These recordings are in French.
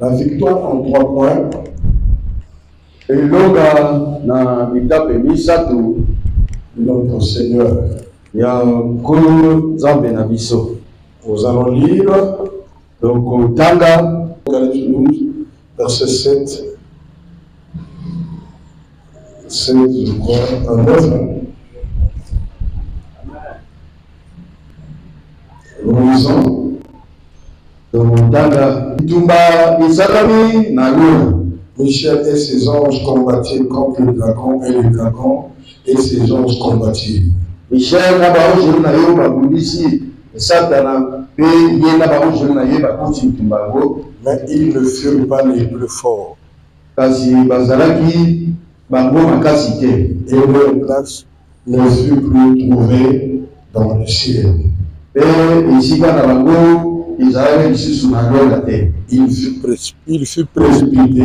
La victoire en 3 points. Et l'oga na étape misato Notre Seigneur. Ya kolo zambe na biso. Nous allons lire Donc tanga Apocalypse 12, verset 7. 7, je crois, à 9. Nous lisons. donc tanga itumba isakami na luna. Michel et ses anges combattirent contre le dragon et le dragon et ses anges combattirent. Michel na baojo na yo babundisi satana pe ye na baojo na ye bakuti mtumbango. Mais ils ne furent pas les plus forts. Kasi bazalaki bango makasi te. Et leur place ne fut plus trouvée dans le ciel. Pe esika na bango ezalaki lisusu na lola te. Il fut précipité,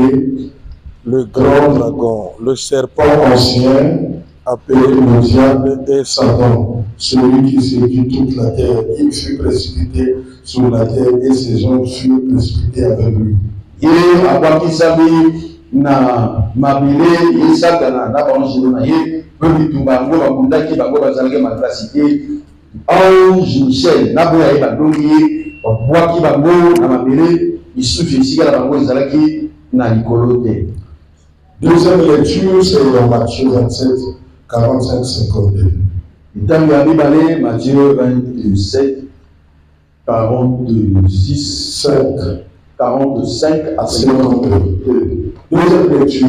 le grand dragon, le serpent ancien, appelé le diable et Satan, celui qui séduit toute la terre. Il fut précipité sur la terre et ses anges furent précipités avec lui. Ye abwakisami na mabele ye satana na baange na ye pe bitumba yango babundaki bango bazalaki makasi te. Ange Michel na boya ye badongi ye babwaki bango na mabele lisusu esika na bango ezalaki na likolo te. Deuxième lecture, c'est dans Matthieu 27, 45, 52. Ntango ya mibale Matthieu 27, 46, 45 à 52. Deuxième lecture.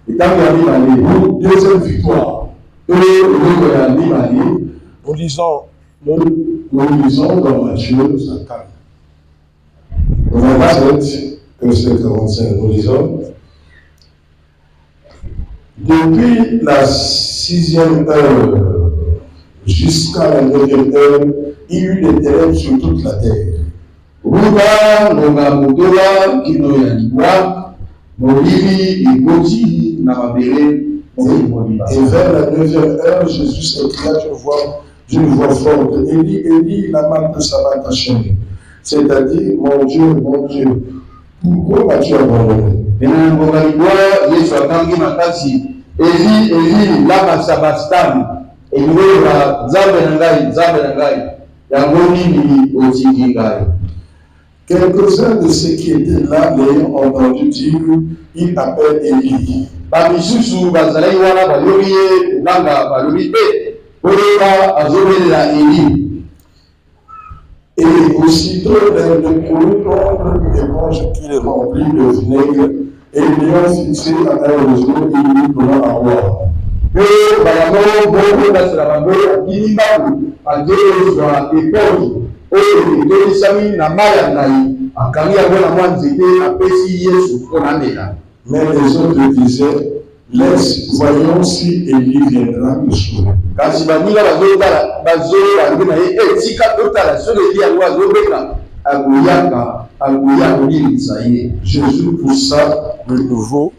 Ntango ya mibale Deuxième victoire. eloko ya mibale Nous lisons dans Matthieu 54. 27, verset 45. Nous lisons. Depuis la 6e heure jusqu'à la 9e heure, il y eut des ténèbres sur toute la terre. ruba ngonga motola kino ya libwa molili ekoti na mabele moliba. Et vers la 9e heure, Jésus s'écria d'une voix forte, Élie, Élie, lama sabachthani, c'est-à-dire, mon Dieu, pourquoi m'as-tu abandonné? Pena ngonga libwa Yesu akangi makasi Eli Eli lama sabachthani elingola nzambe na ngai yango nini otiki ngai. Quelques-uns de ceux qui étaient là l'ayant entendu dire, il appelle Élie. Bamisusu bazalaki wana balobi ye nanga balobi te oyoka azobelela Eli. Et aussitôt l'un de courut prendre une éponge qu'il remplit de vinaigre et l'ayant fixé à un roseau, il lui donna à boire. Pe bayango bongo basila bango akini mbaku azoyozwa eponge oyo etolisami na mai ya ngai akangi yango na mwa nzete apesi Yesu mpo na mela. Mais les autres disaient, laisse, voyons si Élie viendra le sauver. Kasi baninga bazoyangi na ye etika totala soki Eli yango azobeka akoya kolilisa ye. Jésus poussa de nouveau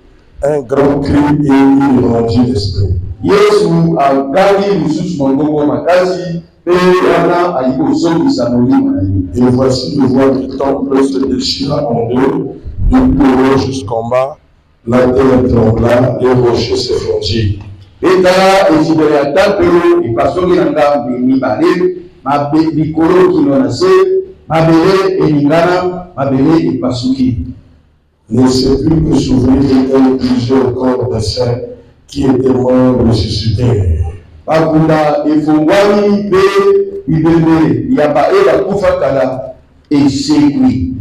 un grand cri et il rendit l'esprit. Yesu agangi lisusu mongongo makasi pe wana ayi kozongisa molimo na ye. Et voici le voile du temple se déchira en deux, du plus haut jusqu'en bas, la terre trembla, les rochers se fondirent. Etala ezibele ya tempelo epasuki na ngambi mibale likolo kino na se mabele elingana mabele epasuki. Les sépulcres s'ouvrirent et plusieurs corps de saints qui étaient morts ressuscitèrent. Bakunda efungwami pe bibembe ya bae bakufa kala esekwi.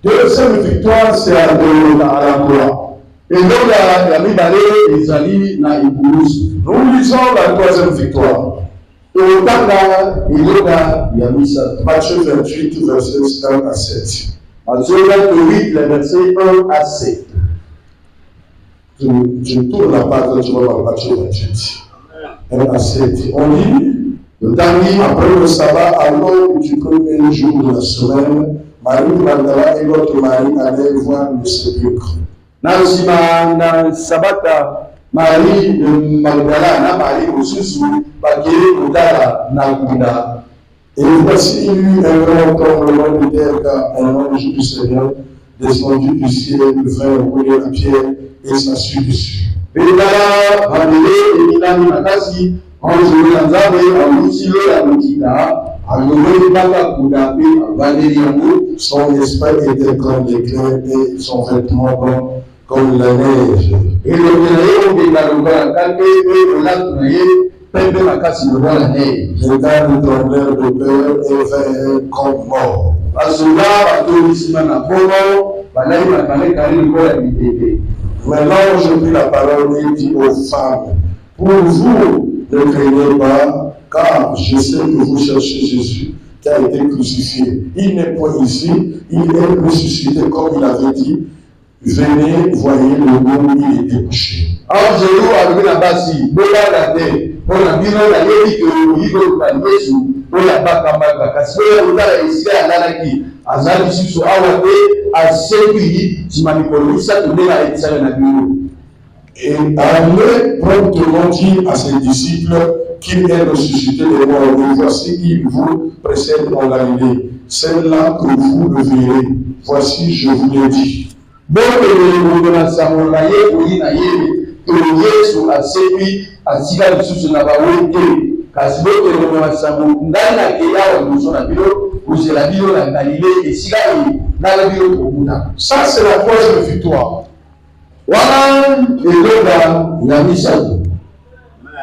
Deuxième victoire, c'est à la croix. Elonga ya mibale ezali na ikulusu. Nous lisons la troisième victoire. Otanga elonga ya misa. Matthieu 28, versets 1 à 7. Matthieu 28, les versets 1 à 7. Je tourne la page, tu vois, Matthieu 28. 1 à 7. On lit, après le sabbat, à l'aube du premier jour de la semaine, Marie Magdala et l'autre Marie allaient voir le sépulcre. Na nsima na sabata Marie de Magdala na Marie mosusu bakeli kotala na kunda. Et voici il y eut un grand tremblement de terre, car un ange du Seigneur descendu du ciel vint rouler la pierre et s'assit dessus. Et là, son esprit était comme l'éclair et son vêtement blanc comme la neige. Et le gars tremblèrent de peur et vinrent comme mort. Maintenant, je pris la parole et dit aux femmes, pour vous, ne craignez pas, car je sais que vous cherchez Jésus qui a été crucifié. Il n'est point ici, il est ressuscité comme il avait dit. Venez, voyez le lieu où il était couché. Et allez promptement dire à ses disciples qu'il est ressuscité des morts. Et voici, il vous précède en Galilée. C'est là que vous le verrez. Voici, je vous l'ai dit. Ça, c'est la troisième victoire.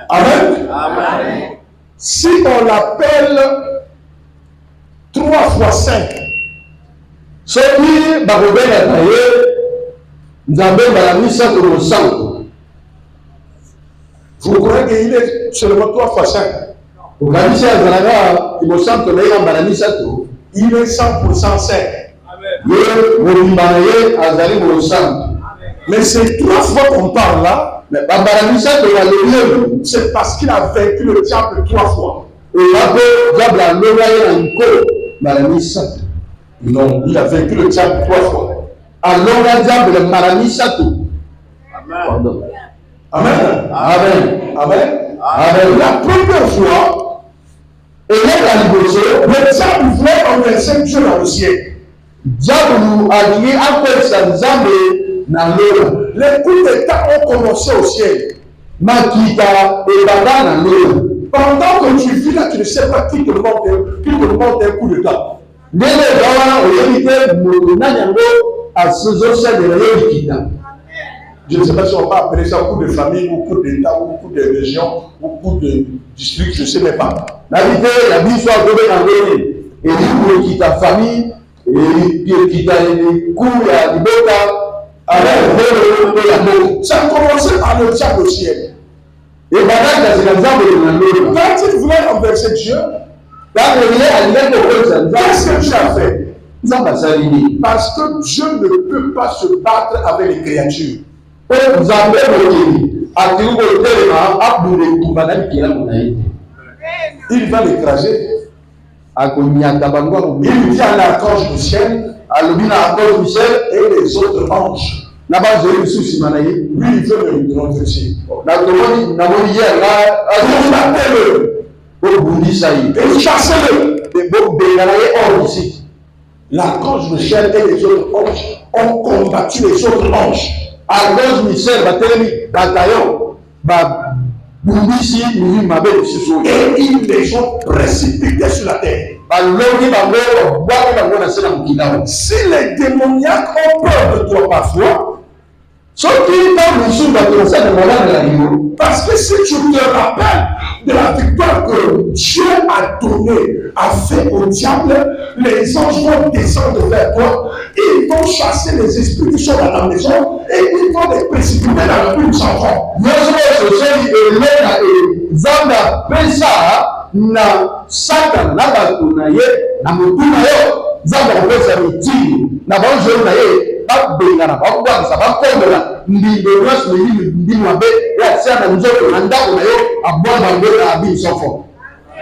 Amen. Amen. Si on l'appelle 3 fois 5, vous croyez qu'il est seulement 3 fois 5? Il est 100% 5. Mais c'est 3 fois qu'on parle là, c'est parce qu'il a vaincu le diable 3 fois. Non, il a vaincu le diable 3 fois. Amen. Amen. Amen. Amen. La première fois, le diable voulait renverser Dieu dans le ciel. Les coups d'État ont commencé au ciel. Pendant que tu vis là, tu ne sais pas qui te demande un coup d'État. Je ne sais pas si on va appeler ça coup de famille, ou coup d'État, ou coup de région, ou coup de district, je ne sais même pas. Ça a commencé par le diable au ciel. Quand il voulait renverser Dieu, qu'est-ce que Dieu a fait? Parce que Dieu ne peut pas se battre avec les créatures. Il va l'écraser. Il dit à l'archange Michel et les autres anges. Lui, il veut me renverser. Et chassez-le. L'archange Michel et les autres anges ont combattu les autres anges. Et ils les ont précipités sur la terre. Si les démoniaques ont peur de toi parfois, parce que si tu te rappelles de la victoire que Dieu a donnée, a fait au diable, les anges vont descendre vers toi, ils vont chasser les esprits qui sont dans la maison et ils vont les précipiter dans la rue sans enfants.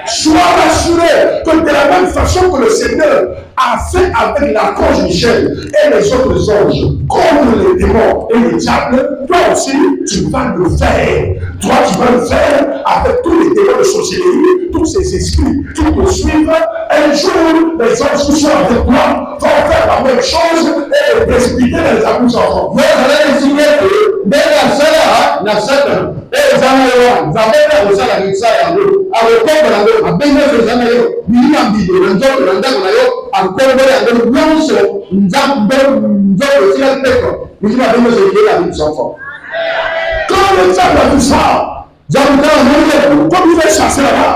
Sois rassuré que de la même façon que le Seigneur a fait avec l'archange Michel et les autres anges, contre les démons et le diable, toi aussi tu vas le faire. Toi tu vas le faire avec tous les démons de sorcellerie, tous ces esprits qui te suivent. Un jour, les anges qui sont avec toi vont faire la même chose et les précipiter dans les abus enfants. Vous allez décider que, dès la salle, la salle, et les amis, vous avez la salle avec ça, avec quoi, à bien les amis, il y a un vidéo, un jour, un jour, encore de la blanche, nous avons aussi la tête, nous avons besoin de la vie de son enfant. Quand le diable a vu ça, comme il est chassé là-bas,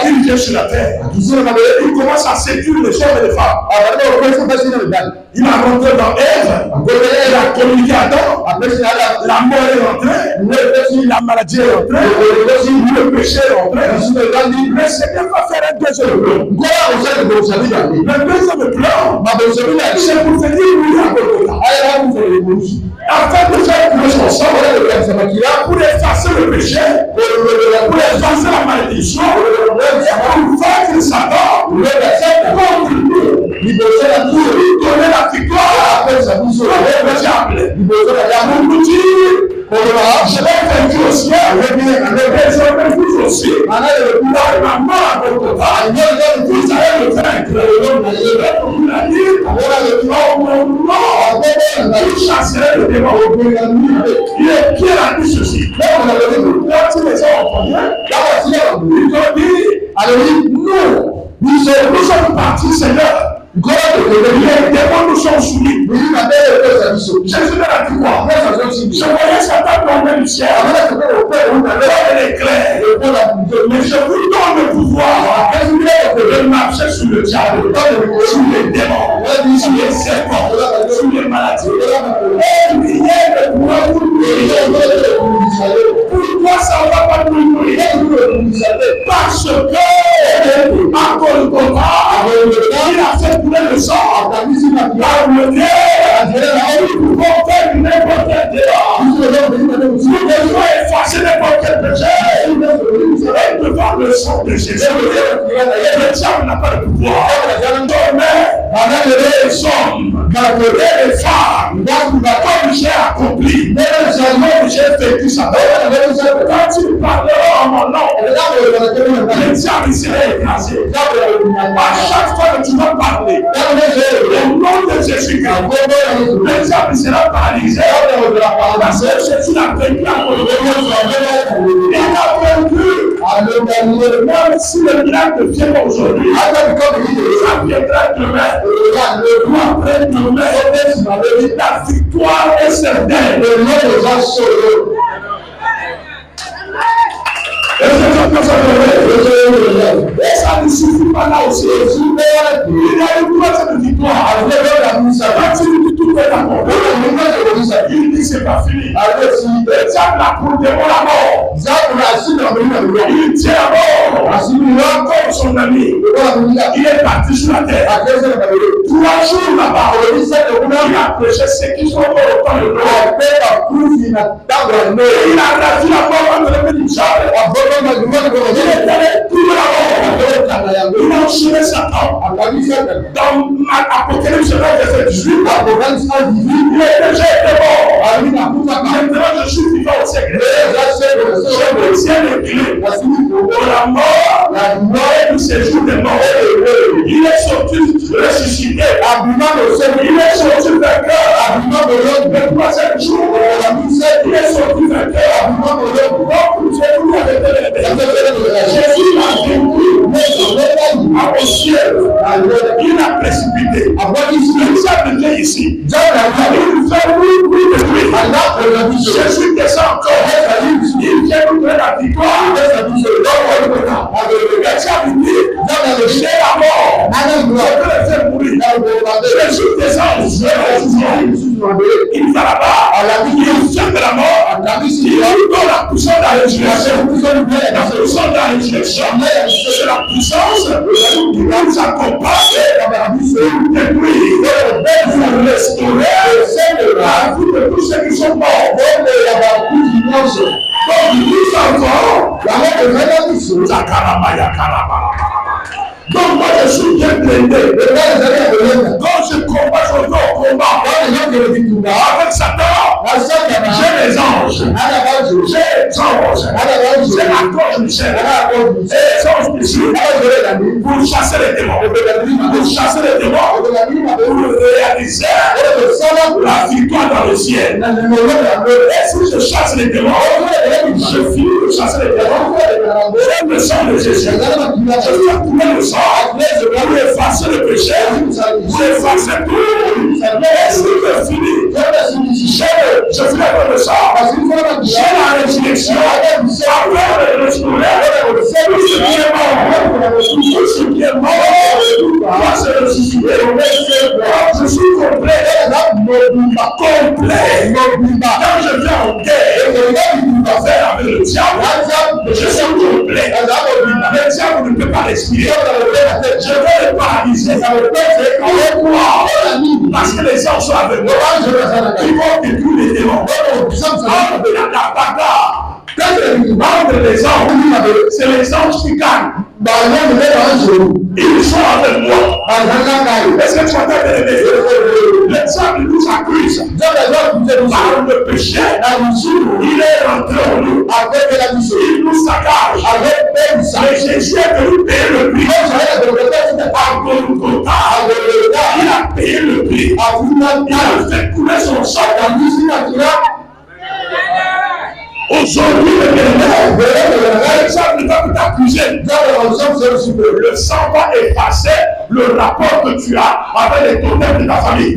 il vient sur la terre. Il commence à séduire les hommes et les femmes. Il a rentré dans Ève, il a communiqué à Adam, la mort est rentrée, la maladie est rentrée, le péché est rentré. Le Seigneur va faire un deuxième plan. Le deuxième plan, c'est pour venir lui à Golgotha. Afin de faire couler son sang, pour effacer le péché, pour effacer la malédiction, pour vaincre Satan, contre nous, lui donner la victoire, le diable. Pour nous dire, je l'ai vaincu au ciel, désormais vous aussi, dans la mort à Golgotha, vous allez le vaincre. Vous l'avez dit, oh mon nom, vous chasserez le démon. Il est qui a dit ceci? Quand ils les ont entendus, ils ont dit, alors nous sommes partis, Seigneur. Les démons nous sont soumis. Jésus a dit quoi? Je voyais Satan tomber du ciel. Il éclair. Mais je vous donne le pouvoir de marcher sur le diable, sur les démons, sur les serpents, sur les maladies. Et prier le pouvoir pour nous. Pourquoi ça ne va pas nous prier? Parce que à Golgotha, il a fait couler le sang, nous pouvons faire n'importe quel débat. Nous devons effacer n'importe quel péché. Et devant le sang de Jésus, le diable n'a pas de pouvoir. Mais les hommes, les femmes, comme j'ai accompli, comme j'ai vécu ça, quand ils parleront en mon nom, le diable serait écrasé. À chaque fois que tu vas parler, au nom de Jésus-Christ, le diable sera paralysé. Parce que Jésus a vaincu à mon nom. Il a vaincu. Même si le miracle vient aujourd'hui, ça viendra demain. Après demain, la victoire est certaine. Et ça ne suffit pas là aussi. Il y a une troisième victoire. Quand il dit tout est d'accord, il dit c'est pas fini. Le diable a condamné la mort. Il tient à mort comme son ami. Il est parti sur la terre. 3 jours là-bas, il a prêché ceux qui sont morts au temps de Noël. Il a ravi la mort dans le diable. Il est allé tout là-bas. Il a enchaîné Satan. Dans Apocalypse 9, verset 18, il est déjà été mort. Maintenant, je suis vivant au siècle. Je détiens les clés de la mort et du séjour des morts. Il est sorti ressuscité. Il est sorti vainqueur. Le 3e jour, il est sorti vainqueur. Donc, Jésus a vaincu au ciel. Il a précipité. Le diable vient ici. Il fait oui de lui. Jésus descend encore. Il vient nous donner la victoire. Le diable dit, j'ai la mort. Je peux le faire mourir. Jésus descend. Il va là-bas. Il ferme la mort. Il donne la puissance de la résurrection. La puissance de la résurrection. C'est la puissance qui nous accompagne pour détruire, pour restaurer la vie de tous ceux qui sont morts. Donc nous avons la mort de Zakarabaya Karaba. Donc moi je suis bien blindé. Quand je combat, je vais au combat. Avec Satan, j'ai les anges. J'ai l'accord du ciel. Et son spécial pour chasser les démons. Pour chasser les démons. Pour réaliser la victoire dans le ciel. Et si je chasse les démons, je finis de chasser les démons. J'aime le sang de Jésus. Je fais couler le sang pour effacer le péché, pour effacer tout. Et si je finis, je finis avec le sang. J'ai la résurrection. Après le restaurer, tout ce qui est mort, tout ce qui est mort, doit se ressusciter. Je suis complet. Quand je viens en guerre, faire avec le diable, je suis complet. Le diable ne peut pas respirer. Je vais le paralyser. Pourquoi? Parce que les anges sont avec moi. Ils vont détruire les démons. La bagarre entre les anges, c'est les anges qui gagnent. Ils sont avec moi. Est-ce que tu entends bien aimer? Le diable nous accuse par le péché. Il est rentré en nous. Il nous saccage. Mais Jésus est venu payer le prix. Il a payé le prix. Il a fait couler son sang. Aujourd'hui, le diable ne va plus t'accuser. Le sang va effacer le rapport que tu as avec les totems de ta famille.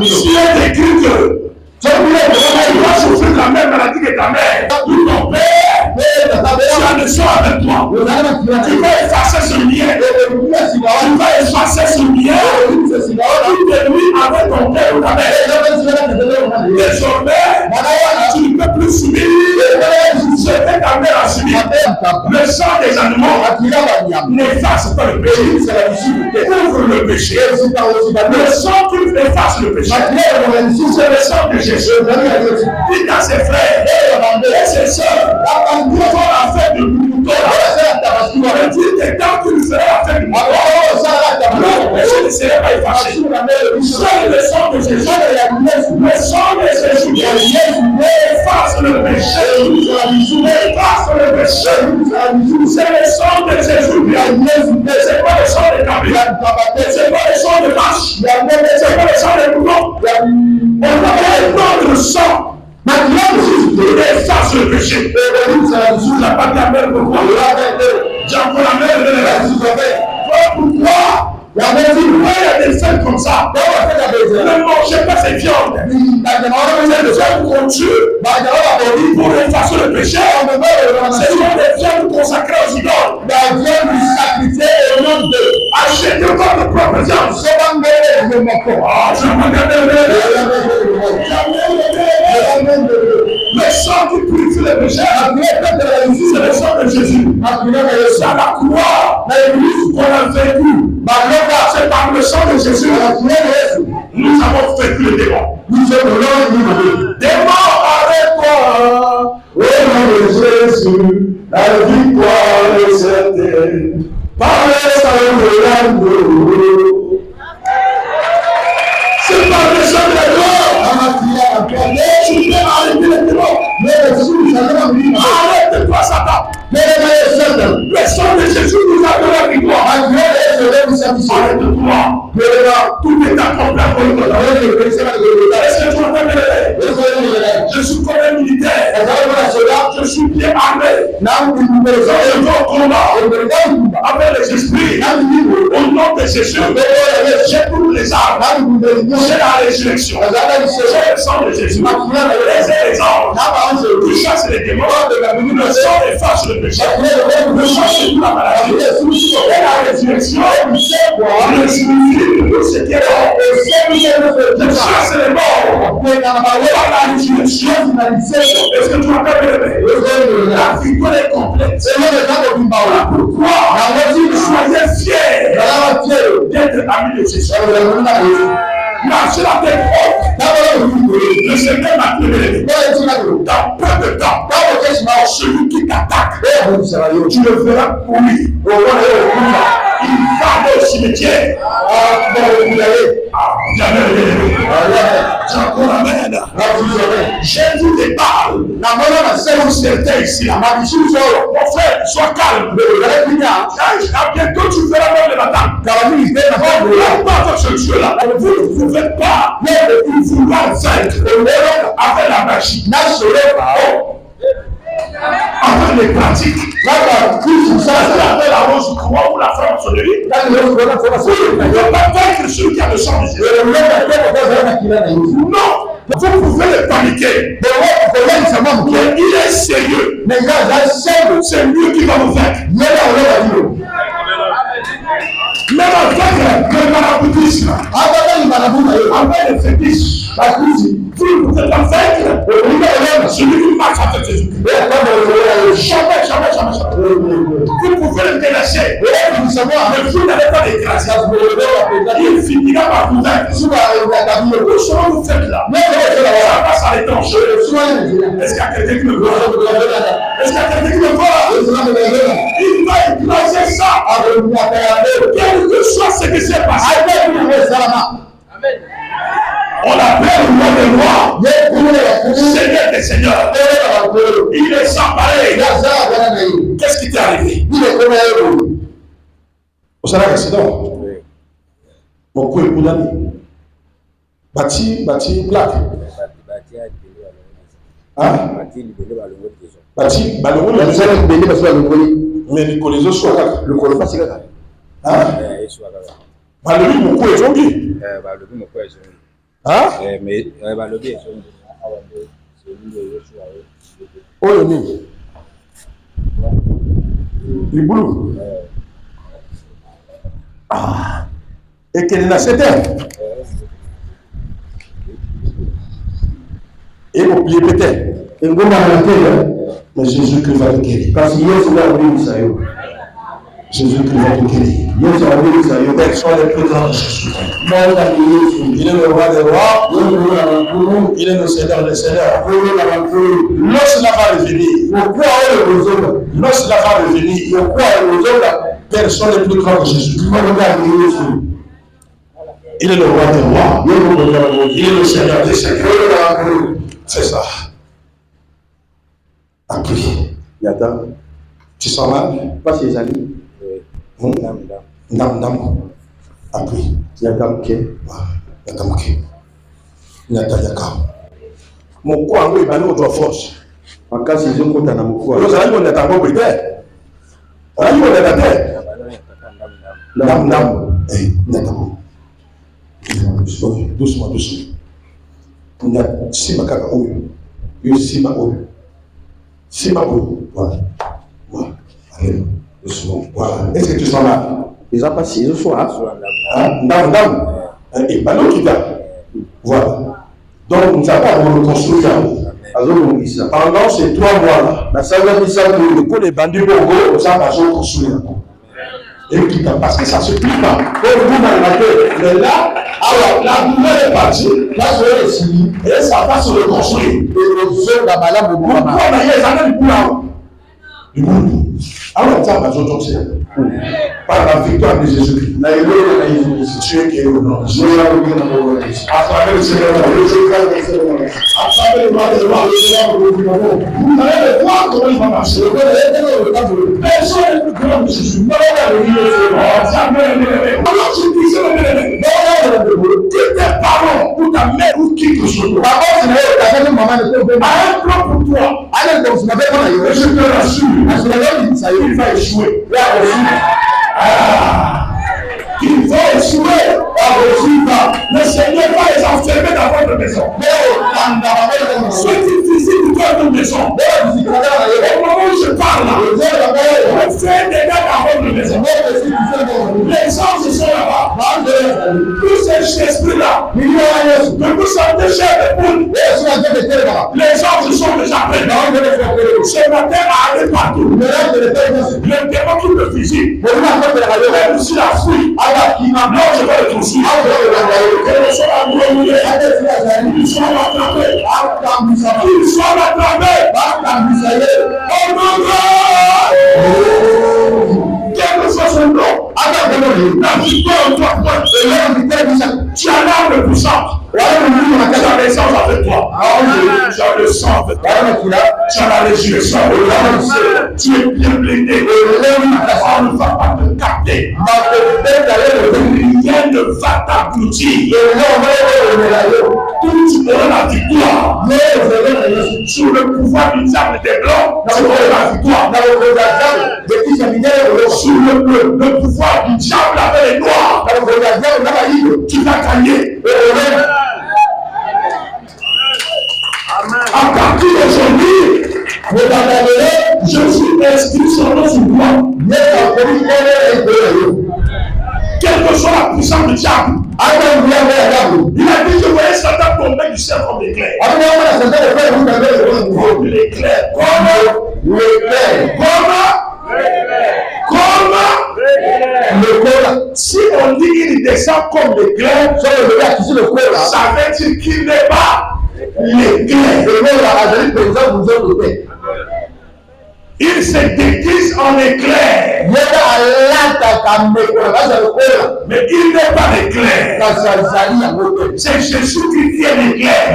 Si elle écrit que tu vas souffrir de la même maladie que ta mère, ou ton père, tu as le sang avec toi. Tu vas effacer ce lien. Tu vas effacer ce lien. Tu te nuis avec ton père ou ta mère. Désormais, tu ne peux plus subir ce que ta mère a subi. Le sang des animaux n'efface pas le péché. Couvre le péché. Le sang qui efface le péché, c'est le sang de Jésus. Dites à ses frères et ses sœurs, nous avons la fête de Bouton. On dit que quand tu lui feras la fête de Bouton, le péché ne serait pas effacé. Seul le sang de Jésus, le sang de Jésus, efface le péché. Efface le péché. C'est le sang de Jésus. C'est pas le sang de Gabriel. C'est pas le sang de vache. C'est pas le sang de moutons. On a un autre sang. Il efface le péché. Sous la patte de la mer, pourquoi? J'ai encore la mer. Pourquoi? Il y a des scènes comme ça. Ne mangez pas ces viandes. C'est des viandes qu'on tue pour effacer le péché. Ce sont des viandes consacrées aux idoles. Achetez votre propre viande. Le sang qui purifie le péché, c'est le sang de Jésus. C'est à la croix qu'on a vécu. C'est par le sang de Jésus. Nous avons vaincu le démon. Démon, arrête-toi. Au nom de Jésus, la victoire est certaine. Par le sang de l'agneau. C'est par le sang de l'agneau. Tu peux arrêter les démons. Arrête-toi, Satan. Le sang de Jésus nous a donné la victoire. Arrête-toi. Tout est accompli pour nous. Est-ce que tu entends bien? Je suis comme un militaire. Je suis bien armé. Je vais au combat avec les esprits. Au nom de Jésus, j'ai toutes les armes. J'ai la résurrection. J'ai le sang de Jésus. Les anges qui chassent les démons. Le sang efface le péché. Le sang c'est toute la maladie. Et la résurrection, le suicide, tout ce qui est mort. Je chasse les morts. Par la résurrection, est-ce que tu m'as pas bien? La victoire est complète. Pourquoi? Soyez fiers d'être amis de Jésus. Marchez la tête haute. Le Seigneur m'a prévenu. Dans peu de temps, celui qui t'attaque, tu le verras pourri. Il va au cimetière. J'entends amen. Jésus te parle. Pour certains ici. Mon frère, sois calme. Bientôt tu feras même le matin. Pas ce Dieu-là. Vous ne pouvez pas vouloir vaincre avec la magie. Avec les pratiques. Avec la rose croix ou la franc-maçonnerie. Vous ne pouvez pas vaincre celui qui a le sang de Jésus. Non. Vous pouvez le paniquer. Mais il est sérieux. C'est lui qui va vous vaincre. Même avec le maraboutisme, avec le fétiche, vous ne pouvez pas vaincre celui qui marche avec Jésus. Jamais. Vous pouvez le délaisser, mais vous n'allez pas l'écraser. Il finira par vous vaincre. Tout ce que vous faites là, ça passe à l'étanche. Est-ce qu'il y a quelqu'un qui me voit? Est-ce qu'il y a quelqu'un qui me voit? Il va écraser ça. Quel que soit ce qui s'est passé. On appelle le roi des rois, Seigneur des seigneurs. Il est sans pareil. Qu'est-ce qui t'est arrivé? Au Sénat précédent, mon coup est condamné. Bâti, black. Hein? Bâti, mais les collégiens sont là. Le collégion, c'est là. Hein? Balobi, mon coup est zongi. Hein? Mais oh, le nid. Les boulot. Ah. Et quel est cette terre? Et vous pliez peut-être. Et vous mais Jésus-Christ va te guérir. Parce que Jésus va te guérir. Jésus-Christ va te guérir. Personne n'est plus grand Jésus. Il est le roi des rois. Il est le Seigneur des seigneurs. Lorsqu'il va revenir, personne n'est plus grand que Jésus. Il est le roi des rois. Il est le Seigneur des seigneurs. C'est ça. Appris. Tu sens mal? Pas ses amis. Ndam. Appris. Mon quoi, il va nous donner force. En cas si je compte dans mon quoi. Nous allons être en bon terre. Allons être à terre. Ndam. Doucement. Il y a Sima Kaka Oyo. Il y a Sima Oyo. Voilà. Allez, doucement. Voilà. Est-ce que tu sens là? Ils ont passé le soir. Ndam. Et Balo Kita. Voilà. Donc, nous avons reconstruit pendant ces 3 mois-là. Pour les bandits Bongo, nous avons reconstruit. Et Kita, parce que ça se plie pas. Mais là, alors, la douleur est partie. Là, je vais signer. Et ça va se reconstruire. Pourquoi on a eu les années du boulot? Alors, ça va se reconstruire. Par la victoire de Jésus-Christ. Tu es qui est au nom. À travers le Seigneur, à travers le roi des rois, vous allez le voir comment il va marcher. Personne n'est plus grand que Jésus. Alors tu disais le bien-aimé, que tes parents ou ta mère ou qui que ce soit a un plan pour toi. Et je te rassure, il va échouer. Il va échouer. Le Seigneur va les enfermer dans votre maison. C'est difficile de faire une maison. Au moment où je parle, on fait des dégâts dans votre maison. Les anges sont là-bas. Tous ces esprits-là, que vous sentez chair de poule, les anges sont déjà prêts. Ce matin, arrête partout. Le démon qui me visite, même si la fuite, non, je vais le construire. Que le soir à brûler, ils sont rattrapés. Ils sont rattrapés. Oh mon Dieu! Quel que soit son nom, la victoire doit être. Tu as l'arme puissante. Tu as as les anges avec toi. Tu as le sang avec toi. Tu as la résurrection. Tu es bien blindé. On ne va pas te capter. Rien ne va t'aboutir. Tu auras la victoire. Sous le pouvoir du diable des blancs, tu auras la victoire. Sous le pouvoir du diable avec les noirs, tu vas gagner. À partir d'aujourd'hui, je suis inscrit sur notre droit. Quelle que soit la puissance du diable, il a dit: je voyais Satan tomber du ciel comme l'éclair. L'éclair. Comment? Si on dit qu'il descend comme l'éclair, ça veut dire qu'il n'est pas l'éclair. Il se déguise en éclair. Mais il n'est pas l'éclair. C'est Jésus qui est l'éclair.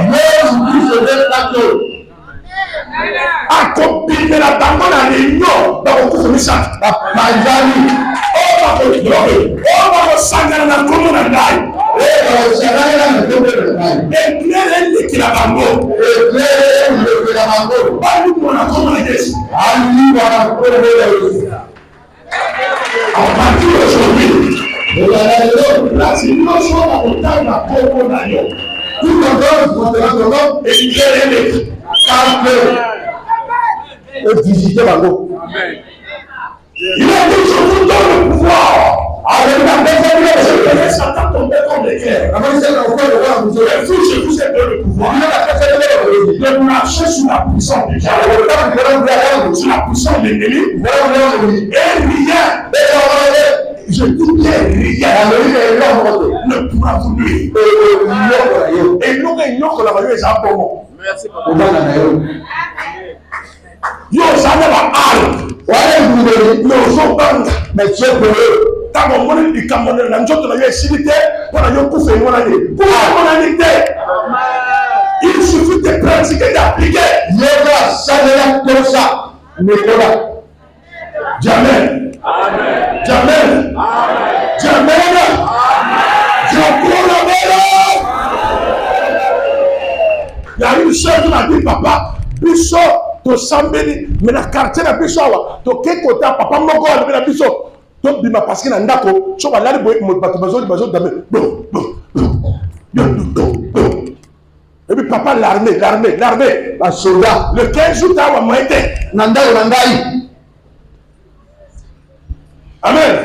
Accompagner la banque à réunion dans le coup de ça. Il a dit: je vous donne le pouvoir. Satan tombait comme l'éclair. Je vous ai donné le pouvoir de marcher sous la puissance du diable, sous la puissance de l'ennemi, et rien, je dis bien rien, ne pourra vous nuire. Et nous réunions que la valeur est un bon mot. Merci beaucoup. Yo, ça n'a pas mal. Yo, so bang. Mais tu es pour eux. Quand on monnaie du Cameroun, la njoto na yo esilité, on a yo koufé mon année. Pour mon année. Il suffit de pratiquer, d'appliquer. Yoga, ça ne l'a pas ça. Mais voilà. Jamais. Amen. Jamais. Amen. Jamais. Il y a une soeur qui m'a dit: papa, biso to sambeli, mais la quartier na biso wa, to kekota papa moko na biso. Donc, bima parce que dans ndako, so va là le bateau d'amé. Et puis papa l'armée, la soldat. Le 15 jours t'as maïté. Nandai. Amen.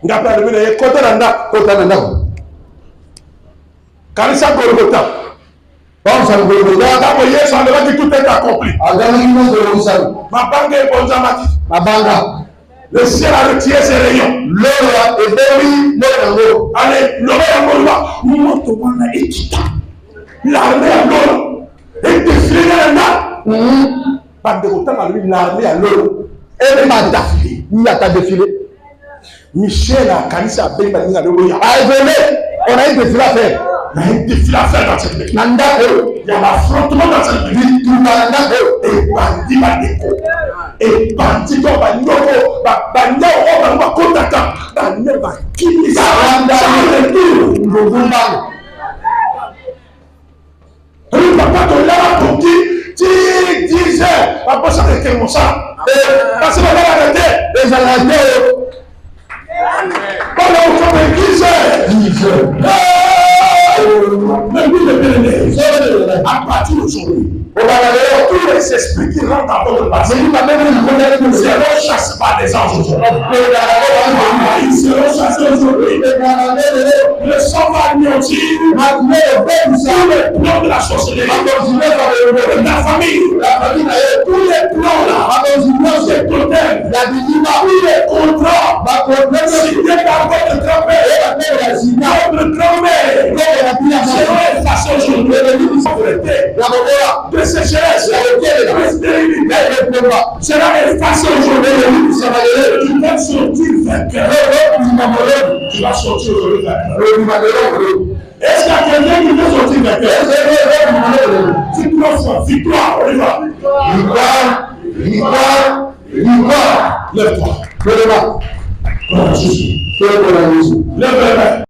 Ngapa le bine kota nanda. Kanisa Golgotha. Bon, ça Golgotha. D'abord hier, ça devait dire tout est accompli. Ma banque est bonne zamati. Ma banque. Le ciel a retiré ses rayons. L'eau est bénie. Allez, l'eau est là. Nous a équita. L'armée à l'eau. Et défilé là. Pas de autant à lui, l'armée à l'eau. Et m'a défilé. Il a ta défilé. Michel a Kanisa a béni à l'eau. On a un défilé à faire. Il y a un défilé à faire dans cette ville. Il y a l'affrontement dans cette ville. Et bandit va déco. Et bandit va nyoko. Bandit va kotaka. Bandit va kili. Ça le tour. Le papa de là pour qui tu disais, papa ça fait quel ça. Parce que la arrêté. Les arrêtés. Pendant qu'on disait. Mais lui, le bien-aimé, à partir d'aujourd'hui, tous les esprits qui rentrent à votre passé, ils seront chassés par les anges aujourd'hui. Ils seront chassés aujourd'hui. Le sang va anéantir tous les plans de la sorcellerie, de la famille, tous les plans là, c'est total. Tous les contrats, signés par votre grand-père, votre grand-mère, seront effacés aujourd'hui. De sécheresse, de stérilité, sera effacé aujourd'hui. Tu vas sortir vainqueur. Tu vas sortir aujourd'hui vainqueur. Est-ce qu'il y a quelqu'un qui veut sortir la terre. C'est 3 fois. Victoire, on y va. Victoire. Lève-toi. Lève-toi. Lève-toi.